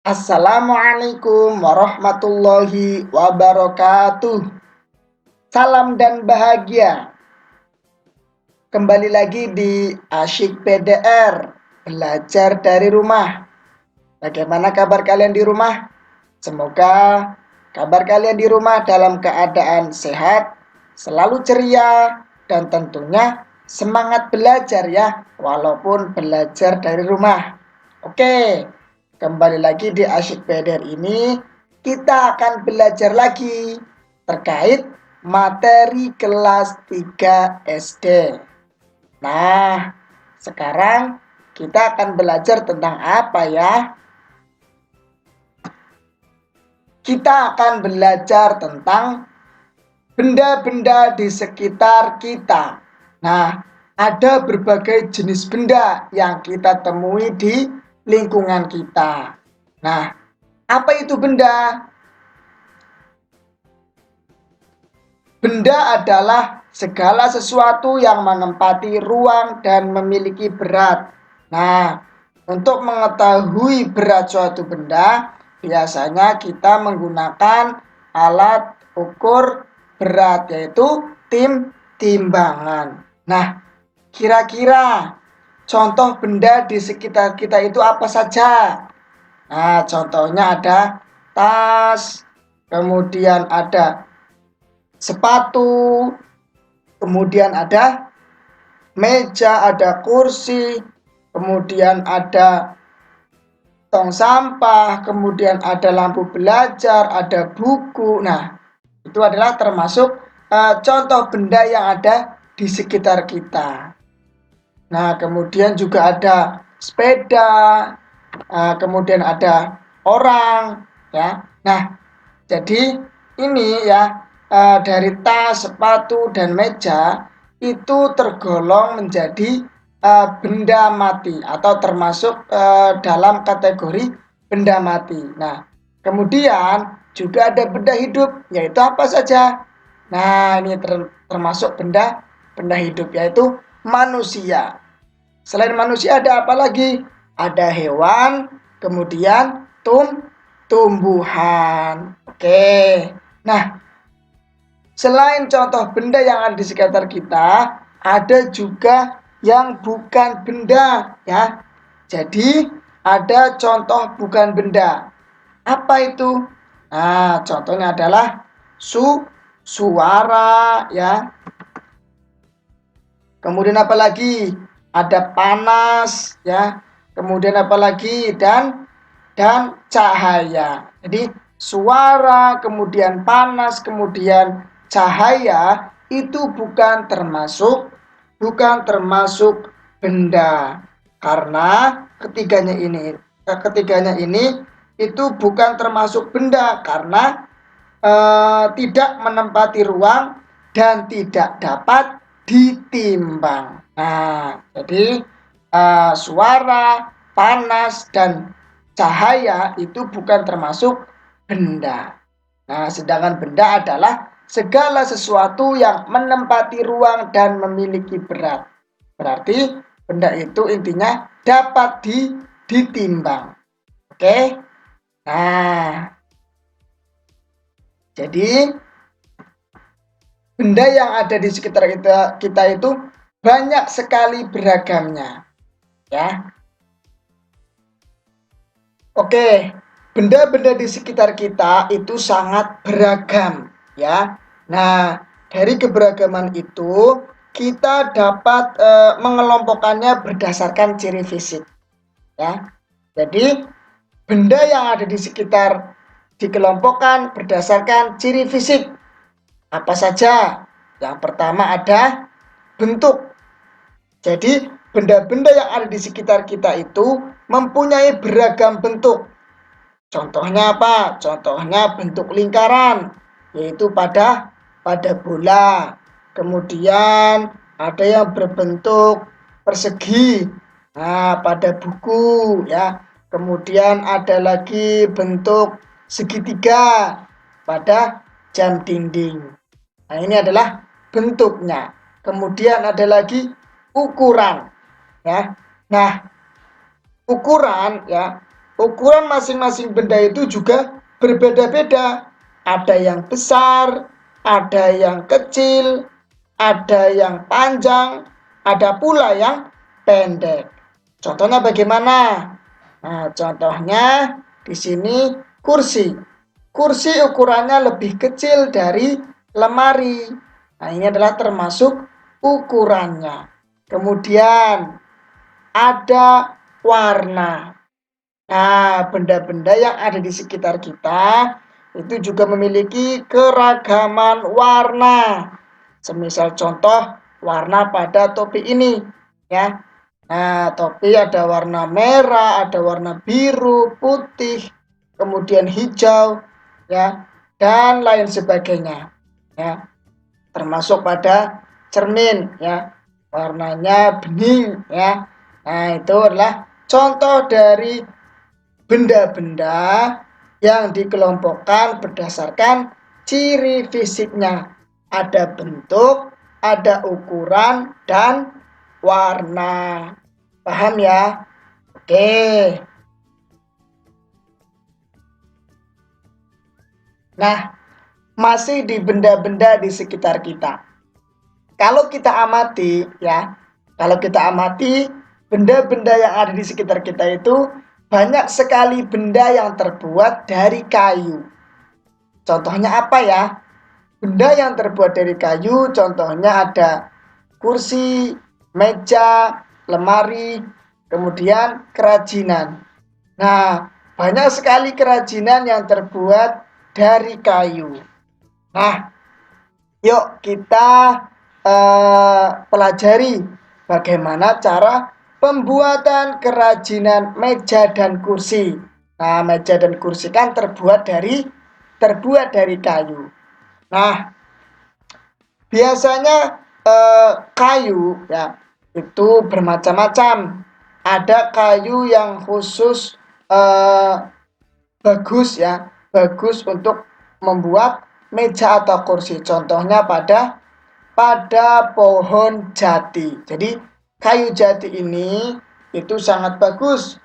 Assalamualaikum warahmatullahi wabarakatuh. Salam dan bahagia. Kembali lagi di Asyik PDR, belajar dari rumah. Bagaimana kabar kalian di rumah? Semoga kabar kalian di rumah dalam keadaan sehat, selalu ceria, dan tentunya semangat belajar ya, walaupun belajar dari rumah. Oke, kembali lagi di Asyik PDR ini, kita akan belajar lagi terkait materi kelas 3 SD. Nah, sekarang kita akan belajar tentang apa ya? Kita akan belajar tentang benda-benda di sekitar kita. Nah, ada berbagai jenis benda yang kita temui di lingkungan kita. Nah, apa itu benda? Benda adalah segala sesuatu yang menempati ruang dan memiliki berat. Nah, untuk mengetahui berat suatu benda, biasanya kita menggunakan alat ukur berat, yaitu timbangan. Nah, kira-kira contoh benda di sekitar kita itu apa saja? Nah, contohnya ada tas, kemudian ada sepatu, kemudian ada meja, ada kursi, kemudian ada tong sampah, kemudian ada lampu belajar, ada buku. Nah, itu adalah termasuk contoh benda yang ada di sekitar kita. Nah, kemudian juga ada sepeda, kemudian ada orang, ya. Nah, jadi ini ya, dari tas, sepatu, dan meja itu tergolong menjadi benda mati atau termasuk dalam kategori benda mati. Nah, kemudian juga ada benda hidup, yaitu apa saja? Nah, ini termasuk benda hidup, yaitu manusia. Selain manusia ada apa lagi? Ada hewan, kemudian tumbuhan. Oke. Nah, selain contoh benda yang ada di sekitar kita, ada juga yang bukan benda ya. Jadi, ada contoh bukan benda. Apa itu? Nah, contohnya adalah suara ya. Kemudian apa lagi? Ada panas ya. Kemudian apa lagi? Dan cahaya. Jadi suara, kemudian panas, kemudian cahaya itu bukan termasuk benda. Karena ketiganya ini itu bukan termasuk benda karena tidak menempati ruang dan tidak dapat ditimbang. Nah, jadi suara, panas, dan cahaya itu bukan termasuk benda. Nah, sedangkan benda adalah segala sesuatu yang menempati ruang dan memiliki berat. Berarti benda itu intinya dapat ditimbang. Oke? Nah, jadi benda yang ada di sekitar kita itu banyak sekali beragamnya. Ya. Oke, benda-benda di sekitar kita itu sangat beragam, ya. Nah, dari keberagaman itu kita dapat mengelompokkannya berdasarkan ciri fisik, ya. Jadi, benda yang ada di sekitar dikelompokkan berdasarkan ciri fisik. Apa saja? Yang pertama ada bentuk. Jadi, benda-benda yang ada di sekitar kita itu mempunyai beragam bentuk. Contohnya apa? Contohnya bentuk lingkaran, yaitu pada bola. Kemudian ada yang berbentuk persegi, nah pada buku ya. Kemudian ada lagi bentuk segitiga pada jam dinding. Nah, ini adalah bentuknya. Kemudian ada lagi ukuran ya. Nah, ukuran ya, ukuran masing-masing benda itu juga berbeda-beda. Ada yang besar, ada yang kecil, ada yang panjang, ada pula yang pendek. Contohnya bagaimana? Nah, contohnya di sini kursi. Kursi ukurannya lebih kecil dari lemari. Nah, ini adalah termasuk ukurannya. Kemudian ada warna. Nah, benda-benda yang ada di sekitar kita itu juga memiliki keragaman warna. Semisal contoh warna pada topi ini, ya. Nah, topi ada warna merah, ada warna biru, putih, kemudian hijau, ya, dan lain sebagainya, ya. Termasuk pada cermin, ya. Warnanya bening, ya. Nah, itu adalah contoh dari benda-benda yang dikelompokkan berdasarkan ciri fisiknya. Ada bentuk, ada ukuran, dan warna. Paham ya? Oke. Nah, masih di benda-benda di sekitar kita. Kalau kita amati ya, kalau kita amati benda-benda yang ada di sekitar kita itu banyak sekali benda yang terbuat dari kayu. Contohnya apa ya? Benda yang terbuat dari kayu contohnya ada kursi, meja, lemari, kemudian kerajinan. Nah, banyak sekali kerajinan yang terbuat dari kayu. Nah, yuk kita pelajari bagaimana cara pembuatan kerajinan meja dan kursi. Nah, meja dan kursi kan terbuat dari kayu. Nah, biasanya kayu ya itu bermacam-macam. Ada kayu yang khusus bagus ya, bagus untuk membuat meja atau kursi. Contohnya pada pohon jati. Jadi kayu jati ini itu sangat bagus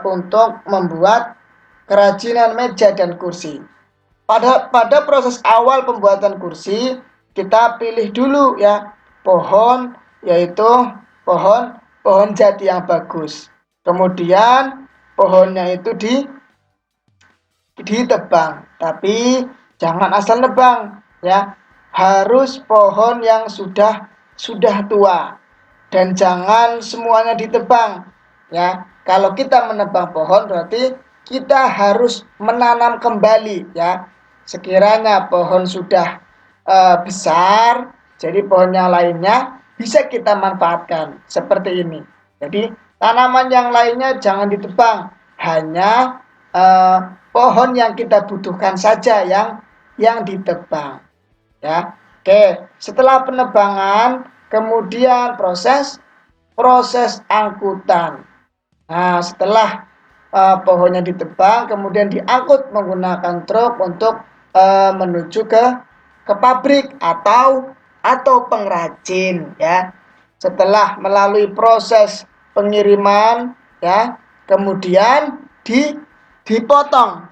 untuk membuat kerajinan meja dan kursi. Pada proses awal pembuatan kursi, kita pilih dulu ya pohon, yaitu pohon jati yang bagus. Kemudian pohonnya itu ditebang, tapi jangan asal nebang ya. Harus pohon yang sudah tua dan jangan semuanya ditebang ya. Kalau kita menebang pohon berarti kita harus menanam kembali ya. Sekiranya pohon sudah besar, jadi pohon yang lainnya bisa kita manfaatkan seperti ini. Jadi tanaman yang lainnya jangan ditebang, hanya pohon yang kita butuhkan saja yang ditebang. Ya, oke. Setelah penebangan, kemudian proses angkutan. Nah, setelah pohonnya ditebang, kemudian diangkut menggunakan truk untuk menuju ke pabrik atau pengrajin. Ya, setelah melalui proses pengiriman, ya, kemudian dipotong.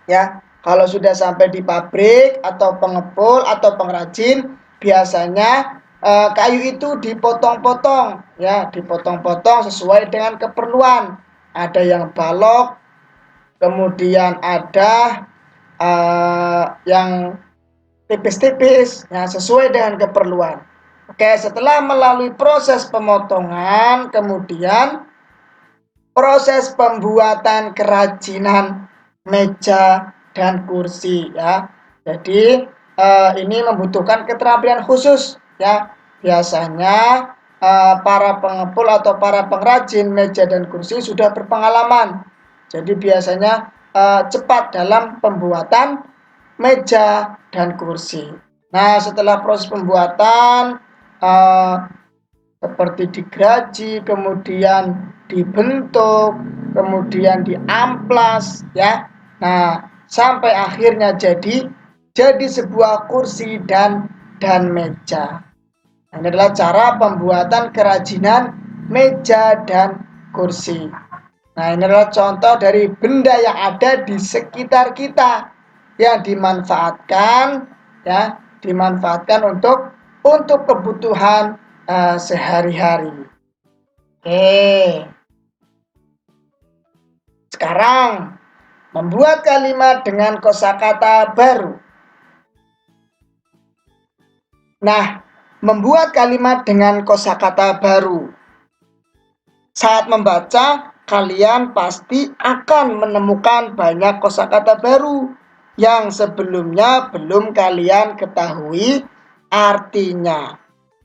Ya, kalau sudah sampai di pabrik atau pengepul atau pengrajin, biasanya kayu itu dipotong-potong, ya, dipotong-potong sesuai dengan keperluan. Ada yang balok, kemudian ada yang tipis-tipis, ya, sesuai dengan keperluan. Oke, setelah melalui proses pemotongan, kemudian proses pembuatan kerajinan meja dan kursi ya. Jadi ini membutuhkan keterampilan khusus ya. Biasanya para pengepul atau para pengrajin meja dan kursi sudah berpengalaman. Jadi biasanya cepat dalam pembuatan meja dan kursi. Nah, setelah proses pembuatan seperti digraji, kemudian dibentuk, kemudian diamplas ya. Nah, sampai akhirnya jadi sebuah kursi dan meja. Ini adalah cara pembuatan kerajinan meja dan kursi. Nah, ini adalah contoh dari benda yang ada di sekitar kita yang dimanfaatkan, ya, dimanfaatkan untuk kebutuhan sehari-hari. Oke. Sekarang membuat kalimat dengan kosakata baru. Nah, membuat kalimat dengan kosakata baru. Saat membaca, kalian pasti akan menemukan banyak kosakata baru yang sebelumnya belum kalian ketahui artinya.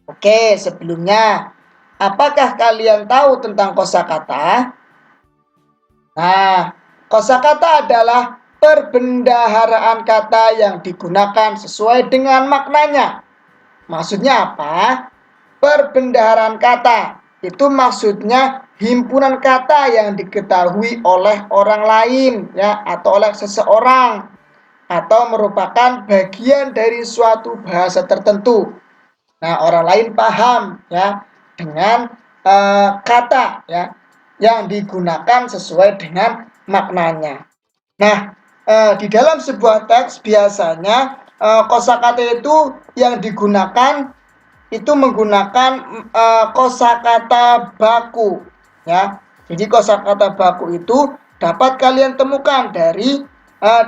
Oke, sebelumnya, apakah kalian tahu tentang kosakata? Nah, kosakata adalah perbendaharaan kata yang digunakan sesuai dengan maknanya. Maksudnya apa? Perbendaharaan kata itu maksudnya himpunan kata yang diketahui oleh orang lain, ya, atau oleh seseorang, atau merupakan bagian dari suatu bahasa tertentu. Nah, orang lain paham, ya, dengan kata, ya, yang digunakan sesuai dengan maknanya. Nah, di dalam sebuah teks biasanya kosakata itu yang digunakan itu menggunakan kosakata baku, ya. Jadi kosakata baku itu dapat kalian temukan dari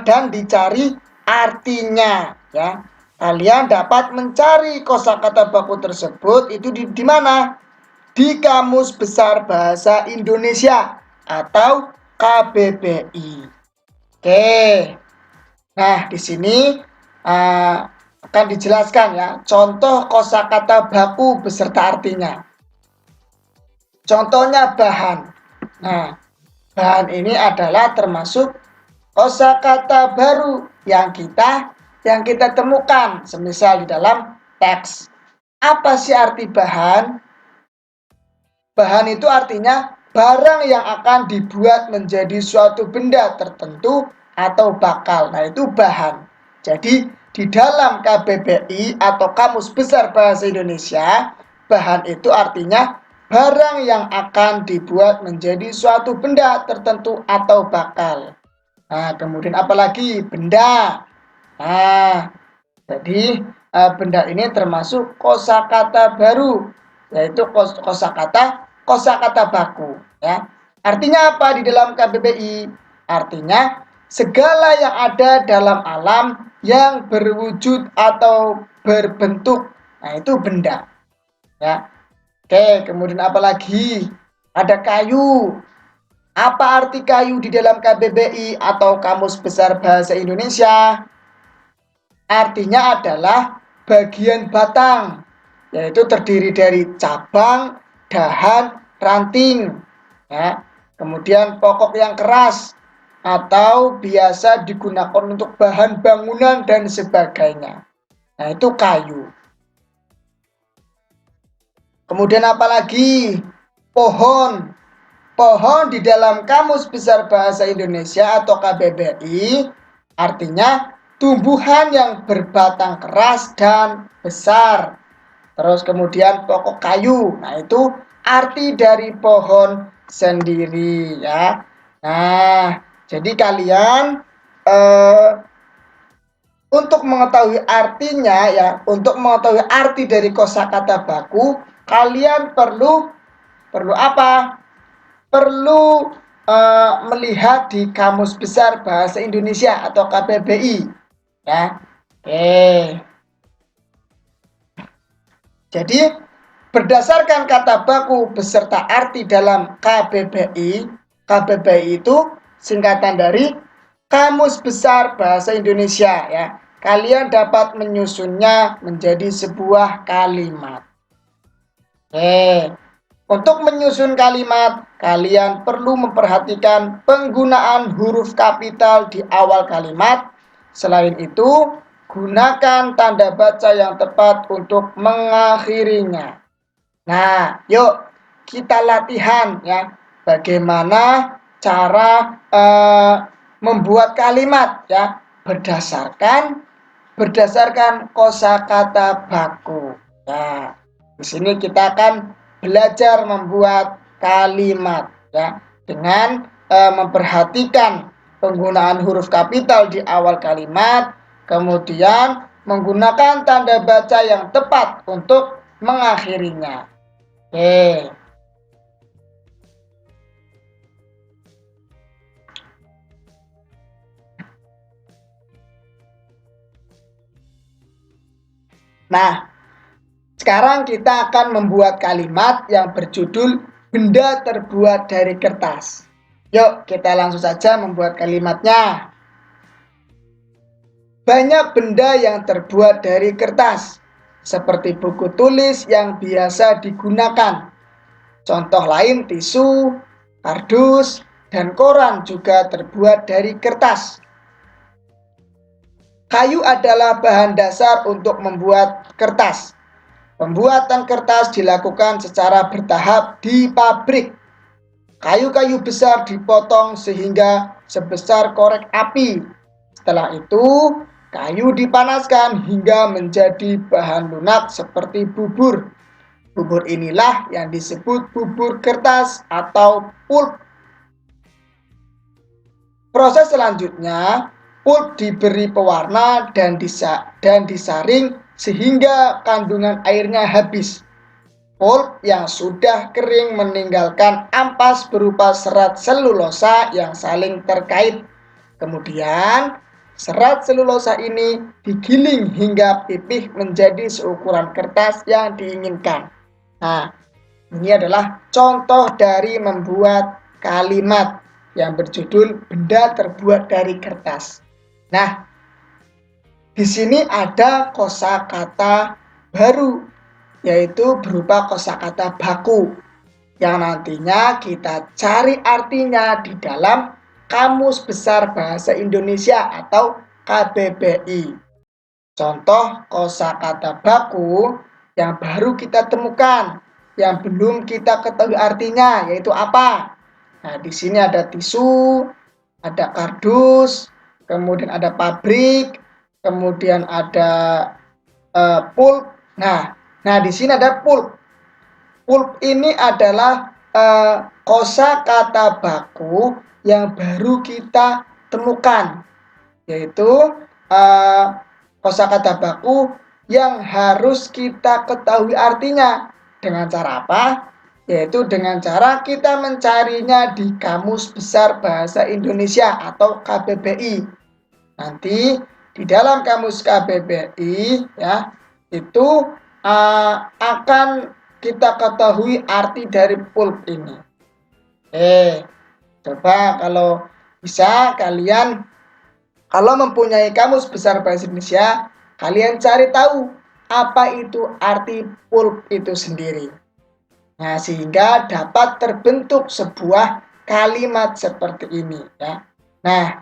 dan dicari artinya, ya. Kalian dapat mencari kosakata baku tersebut itu di mana? Di Kamus Besar Bahasa Indonesia atau KBBI. Oke. Nah, di sini akan dijelaskan, ya, contoh kosakata baku beserta artinya. Contohnya bahan. Nah, bahan ini adalah termasuk kosakata baru yang kita temukan, semisal di dalam teks. Apa sih arti bahan? Bahan itu artinya barang yang akan dibuat menjadi suatu benda tertentu atau bakal. Nah, itu bahan. Jadi, di dalam KBBI atau Kamus Besar Bahasa Indonesia, bahan itu artinya barang yang akan dibuat menjadi suatu benda tertentu atau bakal. Nah, kemudian apalagi benda. Nah, jadi benda ini termasuk kosakata baru, yaitu kosakata baku, ya. Artinya apa di dalam KBBI? Artinya segala yang ada dalam alam yang berwujud atau berbentuk. Nah, itu benda, ya. Oke, kemudian apa lagi? Ada kayu. Apa arti kayu di dalam KBBI atau Kamus Besar Bahasa Indonesia? Artinya adalah bagian batang, yaitu terdiri dari cabang, dahan, ranting, ya. Kemudian pokok yang keras atau biasa digunakan untuk bahan bangunan dan sebagainya. Nah, itu kayu. Kemudian apalagi? Pohon. Pohon di dalam Kamus Besar Bahasa Indonesia atau KBBI artinya tumbuhan yang berbatang keras dan besar. Terus kemudian pokok kayu. Nah, itu arti dari pohon sendiri, ya. Nah, jadi kalian untuk mengetahui artinya, ya, untuk mengetahui arti dari kosakata baku, kalian perlu apa? Perlu melihat di Kamus Besar Bahasa Indonesia atau KBBI, ya. Oke. Jadi berdasarkan kata baku beserta arti dalam KBBI, KBBI itu singkatan dari Kamus Besar Bahasa Indonesia, ya. Kalian dapat menyusunnya menjadi sebuah kalimat. Oke. Untuk menyusun kalimat, kalian perlu memperhatikan penggunaan huruf kapital di awal kalimat. Selain itu, gunakan tanda baca yang tepat untuk mengakhirinya. Nah, yuk kita latihan, ya, bagaimana cara membuat kalimat, ya, berdasarkan kosakata baku. Nah, di sini kita akan belajar membuat kalimat, ya, dengan memperhatikan penggunaan huruf kapital di awal kalimat, kemudian menggunakan tanda baca yang tepat untuk mengakhirinya. Oke. Nah, sekarang kita akan membuat kalimat yang berjudul benda terbuat dari kertas. Yuk, kita langsung saja membuat kalimatnya. Banyak benda yang terbuat dari kertas, seperti buku tulis yang biasa digunakan. Contoh lain tisu, kardus, dan koran juga terbuat dari kertas. Kayu adalah bahan dasar untuk membuat kertas. Pembuatan kertas dilakukan secara bertahap di pabrik. Kayu-kayu besar dipotong sehingga sebesar korek api. Setelah itu, kayu dipanaskan hingga menjadi bahan lunak seperti bubur. Bubur inilah yang disebut bubur kertas atau pulp. Proses selanjutnya, pulp diberi pewarna dan disaring sehingga kandungan airnya habis. Pulp yang sudah kering meninggalkan ampas berupa serat selulosa yang saling terkait. Kemudian, serat selulosa ini digiling hingga pipih menjadi seukuran kertas yang diinginkan. Nah, ini adalah contoh dari membuat kalimat yang berjudul benda terbuat dari kertas. Nah, di sini ada kosakata baru, yaitu berupa kosakata baku, yang nantinya kita cari artinya di dalam Kamus Besar Bahasa Indonesia atau KBBI. Contoh kosakata baku yang baru kita temukan, yang belum kita ketahui artinya, yaitu apa? Nah, di sini ada tisu, ada kardus, kemudian ada pabrik, kemudian ada pulp. Nah, di sini ada pulp. Pulp ini adalah kosakata baku yang baru kita temukan, yaitu kosakata baku yang harus kita ketahui artinya. Dengan cara apa? Yaitu dengan cara kita mencarinya di Kamus Besar Bahasa Indonesia atau KBBI. Nanti di dalam kamus KBBI ya, itu akan kita ketahui arti dari pulp ini. Coba kalau bisa kalian, kalau mempunyai Kamus Besar Bahasa Indonesia, kalian cari tahu apa itu arti pulp itu sendiri. Nah, sehingga dapat terbentuk sebuah kalimat seperti ini ya. Nah,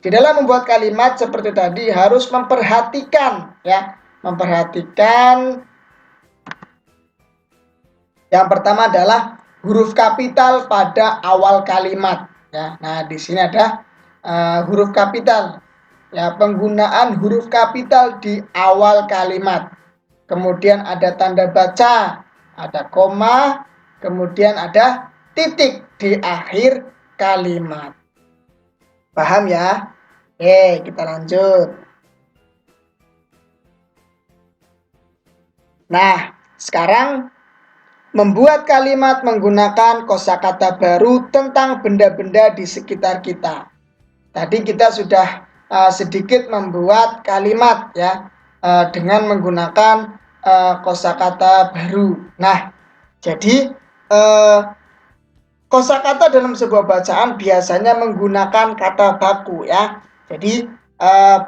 di dalam membuat kalimat seperti tadi harus memperhatikan ya, memperhatikan yang pertama adalah huruf kapital pada awal kalimat ya. Nah, di sini ada huruf kapital. Ya, penggunaan huruf kapital di awal kalimat. Kemudian ada tanda baca, ada koma, kemudian ada titik di akhir kalimat. Paham ya? Oke, kita lanjut. Nah, sekarang membuat kalimat menggunakan kosakata baru tentang benda-benda di sekitar kita. Tadi kita sudah sedikit membuat kalimat ya, dengan menggunakan kosakata baru. Nah, jadi kosakata dalam sebuah bacaan biasanya menggunakan kata baku ya. Jadi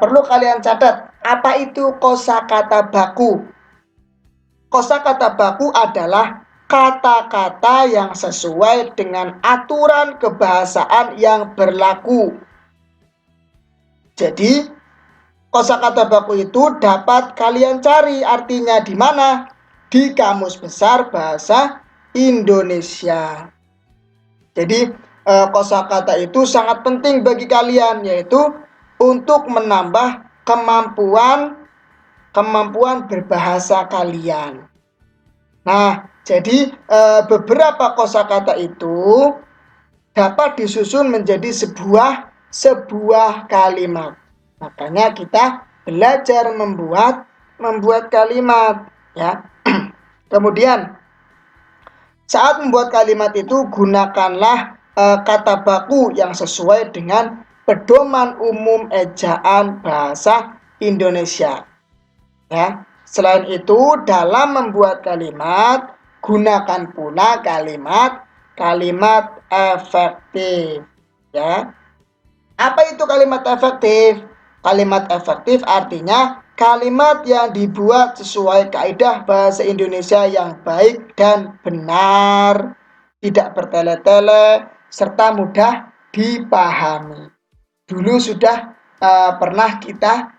perlu kalian catat, apa itu kosakata baku? Kosakata baku adalah kata-kata yang sesuai dengan aturan kebahasaan yang berlaku. Jadi kosakata baku itu dapat kalian cari artinya di mana? Di Kamus Besar Bahasa Indonesia. Jadi kosakata itu sangat penting bagi kalian, yaitu untuk menambah kemampuan berbahasa kalian. Nah, jadi beberapa kosakata itu dapat disusun menjadi sebuah kalimat. Makanya kita belajar membuat kalimat, ya. Kemudian saat membuat kalimat itu gunakanlah kata baku yang sesuai dengan pedoman umum ejaan bahasa Indonesia. Ya. Selain itu, dalam membuat kalimat, gunakan pula kalimat efektif. Ya. Apa itu kalimat efektif? Kalimat efektif artinya kalimat yang dibuat sesuai kaidah bahasa Indonesia yang baik dan benar, tidak bertele-tele, serta mudah dipahami. Dulu sudah pernah kita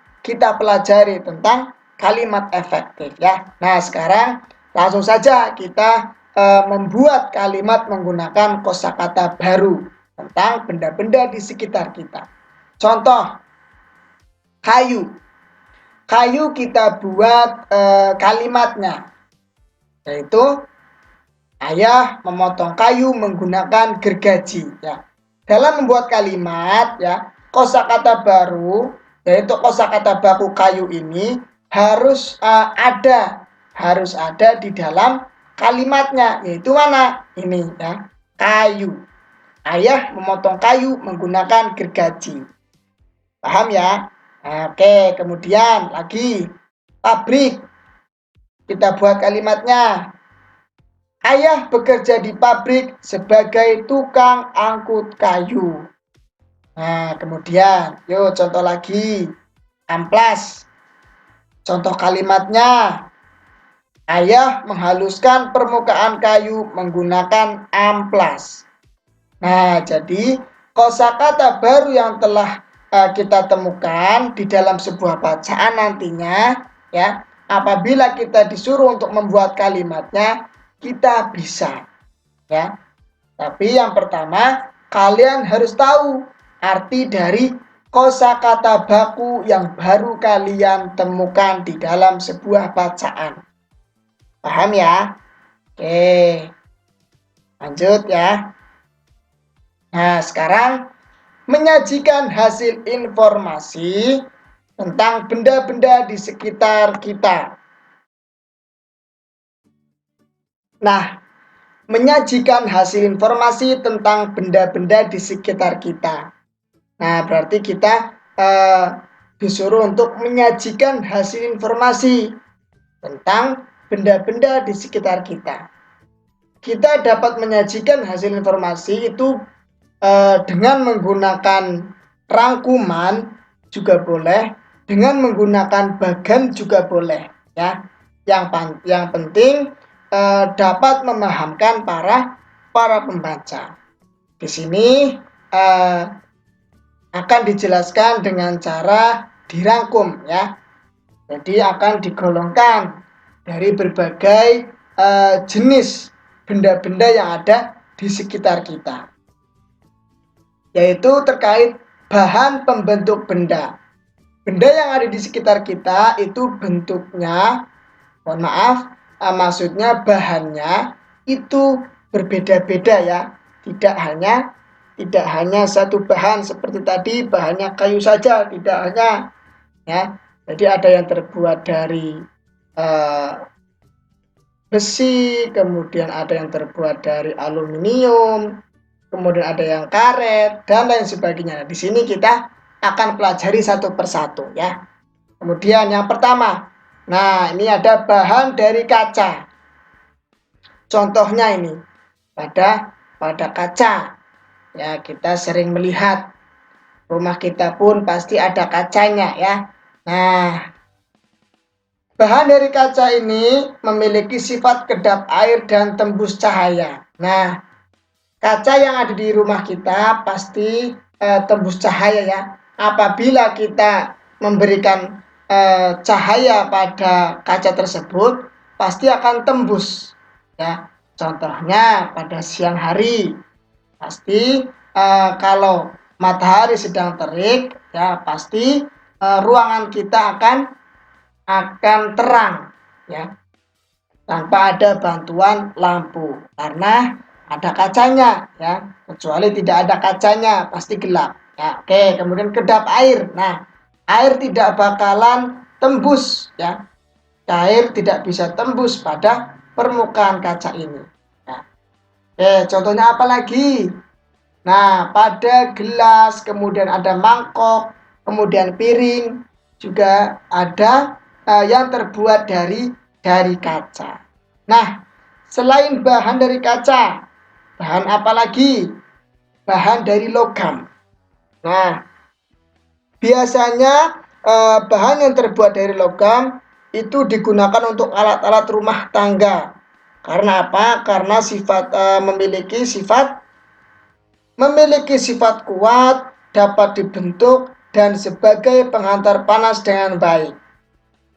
pelajari tentang kalimat efektif, ya. Nah, sekarang langsung saja kita membuat kalimat menggunakan kosakata baru tentang benda-benda di sekitar kita. Contoh, kayu. Kayu kita buat kalimatnya, yaitu ayah memotong kayu menggunakan gergaji. Ya. Dalam membuat kalimat, ya, kosakata baru, yaitu kosakata baku kayu ini harus ada di dalam kalimatnya, yaitu mana? Ini, ya, kayu. Ayah memotong kayu menggunakan gergaji. Paham ya? Oke, kemudian lagi pabrik. Kita buat kalimatnya. Ayah bekerja di pabrik sebagai tukang angkut kayu. Nah, kemudian, yuk contoh lagi. Amplas. Contoh kalimatnya. Ayah menghaluskan permukaan kayu menggunakan amplas. Nah, jadi kosakata baru yang telah kita temukan di dalam sebuah bacaan nantinya, ya, apabila kita disuruh untuk membuat kalimatnya, kita bisa, ya. Tapi yang pertama, kalian harus tahu arti dari kosakata baku yang baru kalian temukan di dalam sebuah bacaan. Paham ya? Oke. Lanjut ya. Nah, sekarang menyajikan hasil informasi tentang benda-benda di sekitar kita. Nah, menyajikan hasil informasi tentang benda-benda di sekitar kita. Nah, berarti kita disuruh untuk menyajikan hasil informasi tentang benda-benda di sekitar kita. Kita dapat menyajikan hasil informasi itu dengan menggunakan rangkuman juga boleh, dengan menggunakan bagan juga boleh, ya. Yang penting dapat memahamkan para pembaca. Di sini akan dijelaskan dengan cara dirangkum, ya. Jadi akan digolongkan dari berbagai jenis benda-benda yang ada di sekitar kita, yaitu terkait bahan pembentuk benda. Benda yang ada di sekitar kita itu bentuknya, mohon maaf, maksudnya bahannya itu berbeda-beda, ya. Tidak hanya satu bahan seperti tadi bahannya kayu saja, tidak hanya, ya. Jadi ada yang terbuat dari besi, kemudian ada yang terbuat dari aluminium, kemudian ada yang karet, dan lain sebagainya. Di sini kita akan pelajari satu persatu, ya. Kemudian yang pertama, nah ini ada bahan dari kaca. Contohnya ini, pada kaca. Ya, kita sering melihat rumah kita pun pasti ada kacanya, ya. Nah, bahan dari kaca ini memiliki sifat kedap air dan tembus cahaya. Nah, kaca yang ada di rumah kita pasti tembus cahaya, ya. Apabila kita memberikan cahaya pada kaca tersebut, pasti akan tembus, ya. Contohnya pada siang hari, pasti kalau matahari sedang terik, ya pasti ruangan kita akan terang, ya, tanpa ada bantuan lampu, karena ada kacanya ya, kecuali tidak ada kacanya pasti gelap ya. Oke, kemudian kedap air. Nah, air tidak bakalan tembus ya, air tidak bisa tembus pada permukaan kaca ini ya. Oke, contohnya apa lagi? Nah, pada gelas, kemudian ada mangkok, kemudian piring, juga ada yang terbuat dari kaca. Nah, selain bahan dari kaca, bahan apa lagi? Bahan dari logam. Nah, biasanya bahan yang terbuat dari logam itu digunakan untuk alat-alat rumah tangga. Karena apa? Karena memiliki sifat kuat, dapat dibentuk, dan sebagai penghantar panas dengan baik.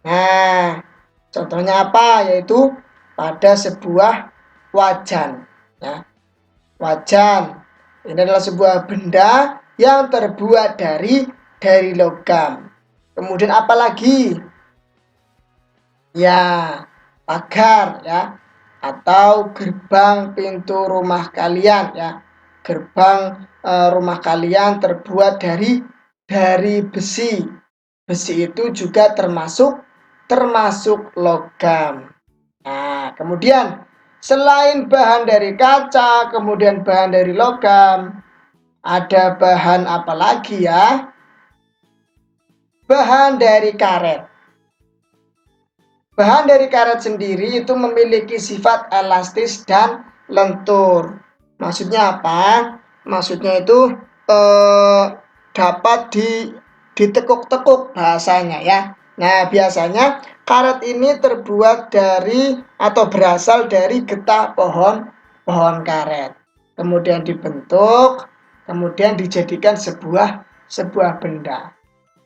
Nah, contohnya apa? Yaitu pada sebuah wajan. Ya. Wajan ini adalah sebuah benda yang terbuat dari logam. Kemudian apa lagi? Ya, pagar ya, atau gerbang pintu rumah kalian ya. Gerbang rumah kalian terbuat dari besi. Besi itu juga termasuk logam. Nah, kemudian selain bahan dari kaca, kemudian bahan dari logam, ada bahan apa lagi ya? Bahan dari karet. Bahan dari karet sendiri itu memiliki sifat elastis dan lentur. Maksudnya apa? Maksudnya itu dapat ditekuk-tekuk bahasanya ya. Nah, biasanya karet ini terbuat dari atau berasal dari getah pohon karet. Kemudian dibentuk, kemudian dijadikan sebuah benda.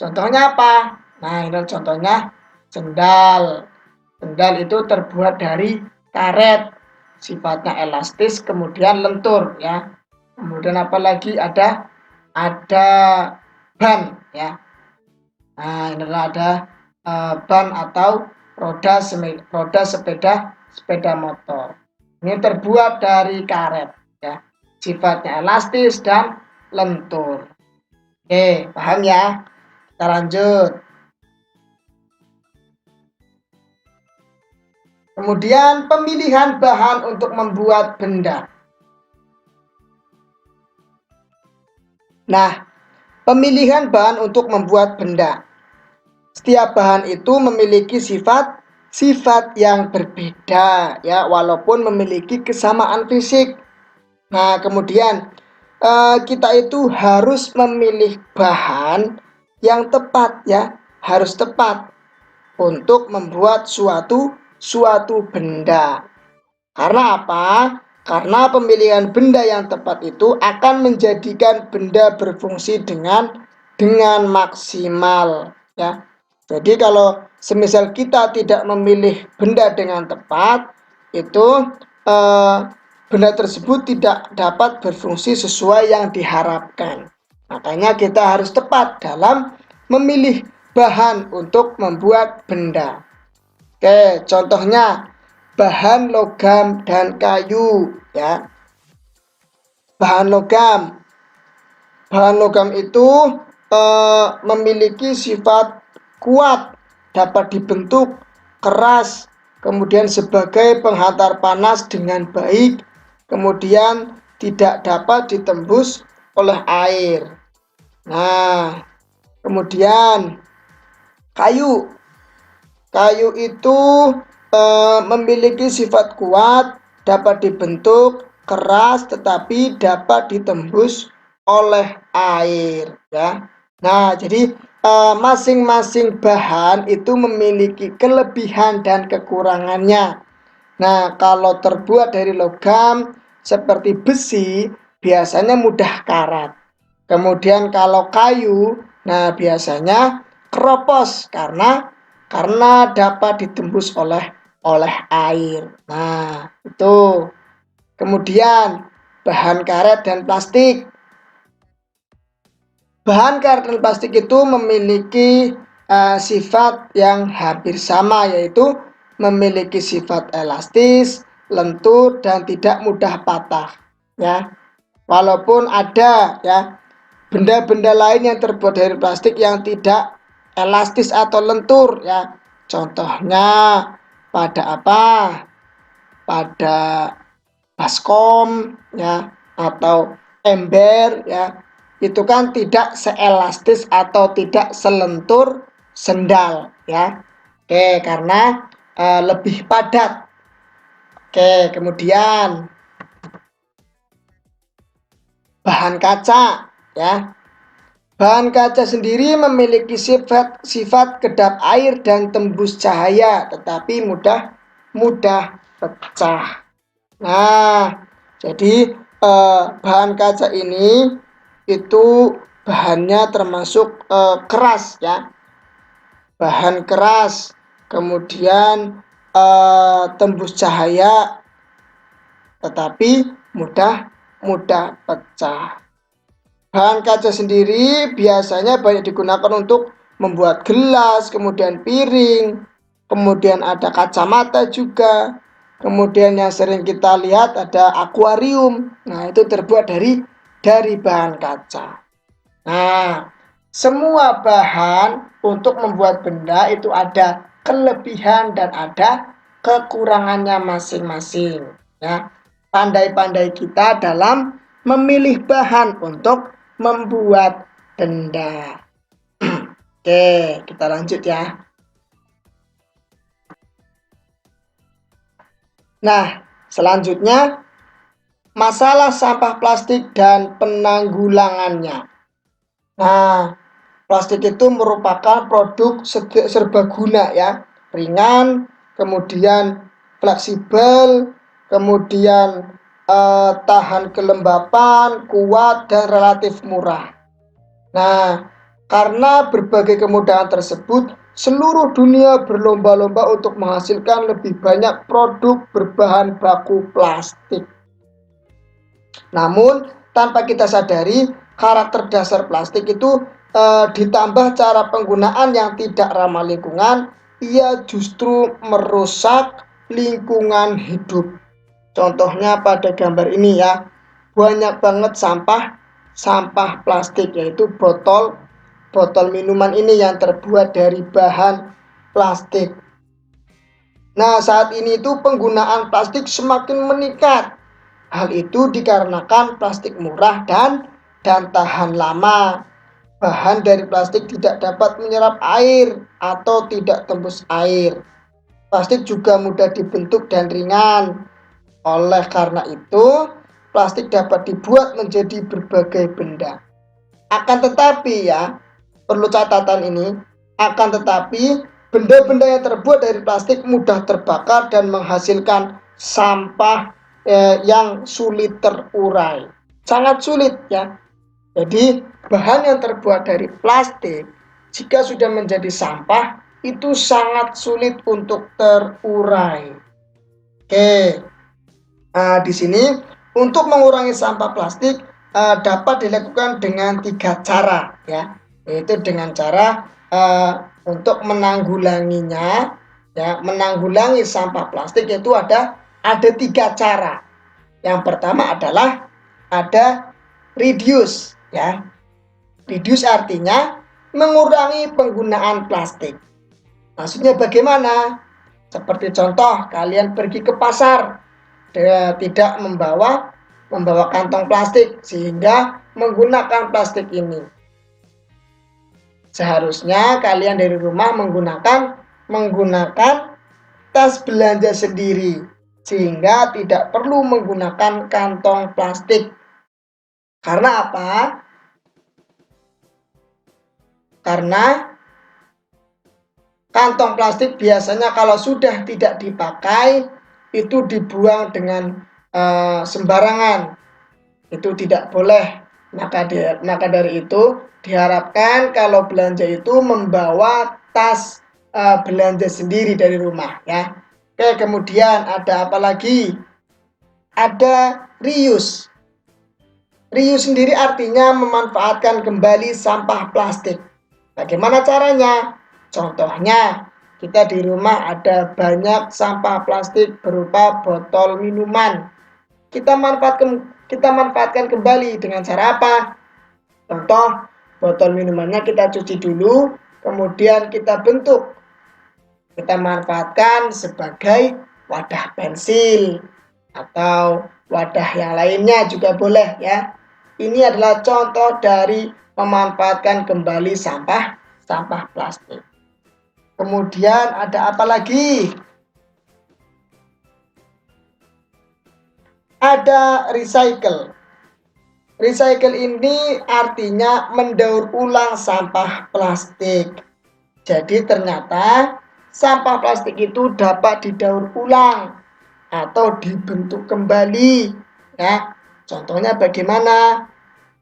Contohnya apa? Nah, ini contohnya sendal. Sendal itu terbuat dari karet, sifatnya elastis, kemudian lentur ya. Kemudian apalagi ada ban ya. Nah, ini adalah ada ban atau roda sepeda motor. Ini terbuat dari karet ya. Sifatnya elastis dan lentur. Oke, paham ya? Kita lanjut. Kemudian pemilihan bahan untuk membuat benda. Nah, pemilihan bahan untuk membuat benda. Setiap bahan itu memiliki sifat yang berbeda ya, walaupun memiliki kesamaan fisik. Nah, kemudian kita itu harus memilih bahan yang tepat ya, harus tepat untuk membuat suatu benda. Karena apa? Karena pemilihan benda yang tepat itu akan menjadikan benda berfungsi dengan maksimal ya. Jadi kalau semisal kita tidak memilih benda dengan tepat, itu benda tersebut tidak dapat berfungsi sesuai yang diharapkan. Makanya kita harus tepat dalam memilih bahan untuk membuat benda. Oke, contohnya bahan logam dan kayu ya. Bahan logam itu memiliki sifat kuat, dapat dibentuk, keras, kemudian sebagai penghantar panas dengan baik, kemudian tidak dapat ditembus oleh air. Nah, kemudian kayu itu memiliki sifat kuat, dapat dibentuk, keras, tetapi dapat ditembus oleh air ya. Nah, jadi masing-masing bahan itu memiliki kelebihan dan kekurangannya. Nah, kalau terbuat dari logam seperti besi, biasanya mudah karat. Kemudian kalau kayu, nah biasanya keropos karena dapat ditembus oleh air. Nah, itu. Kemudian bahan karet dan plastik. Bahan karet dan plastik itu memiliki sifat yang hampir sama, yaitu memiliki sifat elastis, lentur dan tidak mudah patah ya. Walaupun ada ya benda-benda lain yang terbuat dari plastik yang tidak elastis atau lentur ya. Contohnya pada apa? Pada baskom ya atau ember ya. Itu kan tidak seelastis atau tidak selentur sendal ya. Oke, karena lebih padat. Oke, kemudian bahan kaca ya. Bahan kaca sendiri memiliki sifat kedap air dan tembus cahaya, tetapi mudah pecah. Nah, jadi bahan kaca ini itu bahannya termasuk keras ya, bahan keras, kemudian tembus cahaya, tetapi mudah pecah. Bahan kaca sendiri biasanya banyak digunakan untuk membuat gelas, kemudian piring, kemudian ada kacamata juga. Kemudian yang sering kita lihat ada akuarium. Nah, itu terbuat dari bahan kaca. Nah, semua bahan untuk membuat benda itu ada kelebihan dan ada kekurangannya masing-masing. Ya, pandai-pandai kita dalam memilih bahan untuk membuat benda. Oke, kita lanjut ya. Nah, selanjutnya masalah sampah plastik dan penanggulangannya. Nah, plastik itu merupakan produk serbaguna ya, ringan, kemudian fleksibel, kemudian tahan kelembapan, kuat dan relatif murah. Nah, karena berbagai kemudahan tersebut, seluruh dunia berlomba-lomba untuk menghasilkan lebih banyak produk berbahan baku plastik. Namun, tanpa kita sadari, karakter dasar plastik itu ditambah cara penggunaan yang tidak ramah lingkungan, ia justru merusak lingkungan hidup. Contohnya pada gambar ini ya, banyak banget sampah plastik, yaitu botol minuman ini yang terbuat dari bahan plastik. Nah, saat ini itu penggunaan plastik semakin meningkat. Hal itu dikarenakan plastik murah dan tahan lama. Bahan dari plastik tidak dapat menyerap air atau tidak tembus air. Plastik juga mudah dibentuk dan ringan. Oleh karena itu, plastik dapat dibuat menjadi berbagai benda. Akan tetapi ya, perlu catatan ini, akan tetapi benda-benda yang terbuat dari plastik mudah terbakar dan menghasilkan sampah yang sulit terurai. Sangat sulit ya. Jadi bahan yang terbuat dari plastik jika sudah menjadi sampah itu sangat sulit untuk terurai. Oke. Nah, di sini untuk mengurangi sampah plastik dapat dilakukan dengan 3 cara ya, yaitu dengan cara untuk menanggulanginya ya, menanggulangi sampah plastik itu ada 3 cara. Yang pertama adalah ada reduce ya. Reduce artinya mengurangi penggunaan plastik. Maksudnya bagaimana? Seperti contoh, kalian pergi ke pasar tidak membawa kantong plastik sehingga menggunakan plastik ini. Seharusnya kalian dari rumah menggunakan tas belanja sendiri sehingga tidak perlu menggunakan kantong plastik. Karena apa? Karena kantong plastik biasanya kalau sudah tidak dipakai itu dibuang dengan sembarangan. Itu tidak boleh. Maka dari itu diharapkan kalau belanja itu membawa tas belanja sendiri dari rumah ya. Oke, kemudian ada apa lagi? Ada reuse. Reuse sendiri artinya memanfaatkan kembali sampah plastik. Bagaimana caranya? Contohnya, kita di rumah ada banyak sampah plastik berupa botol minuman. Kita manfaatkan kembali dengan cara apa? Contoh, botol minumannya kita cuci dulu, kemudian kita bentuk. Kita manfaatkan sebagai wadah pensil atau wadah yang lainnya juga boleh ya. Ini adalah contoh dari memanfaatkan kembali sampah plastik. Kemudian ada apa lagi? Ada recycle. Recycle ini artinya mendaur ulang sampah plastik. Jadi ternyata sampah plastik itu dapat didaur ulang atau dibentuk kembali. Ya, contohnya bagaimana?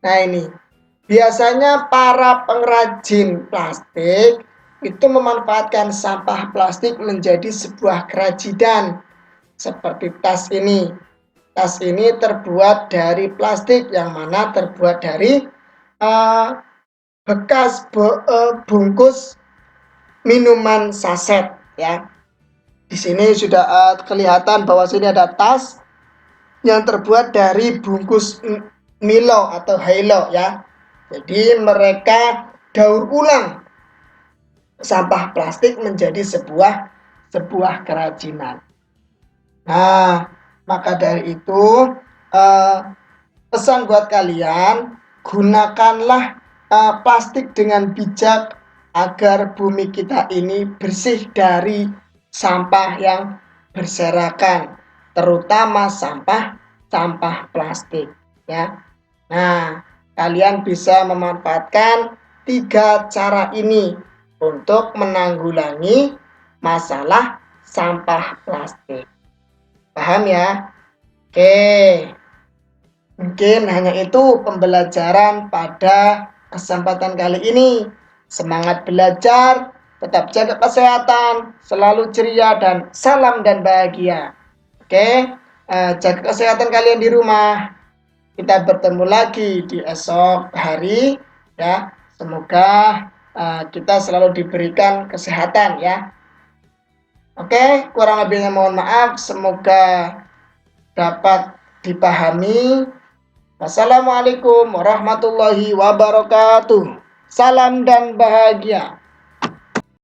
Nah ini, biasanya para pengrajin plastik itu memanfaatkan sampah plastik menjadi sebuah kerajinan seperti tas ini. Tas ini terbuat dari plastik yang mana terbuat dari bekas bungkus minuman saset ya. Di sini sudah kelihatan bahwa sini ada tas yang terbuat dari bungkus Milo atau Hilo ya. Jadi mereka daur ulang sampah plastik menjadi sebuah kerajinan. Nah, maka dari itu pesan buat kalian, gunakanlah plastik dengan bijak agar bumi kita ini bersih dari sampah yang berserakan, terutama sampah plastik ya. Nah, kalian bisa memanfaatkan 3 cara ini untuk menanggulangi masalah sampah plastik. Paham ya? Oke. Mungkin hanya itu pembelajaran pada kesempatan kali ini. Semangat belajar, tetap jaga kesehatan, selalu ceria dan salam dan bahagia. Oke, jaga kesehatan kalian di rumah. Kita bertemu lagi di esok hari ya. Semoga kita selalu diberikan kesehatan ya. Oke, kurang lebihnya mohon maaf. Semoga dapat dipahami. Wassalamualaikum warahmatullahi wabarakatuh. Salam dan bahagia.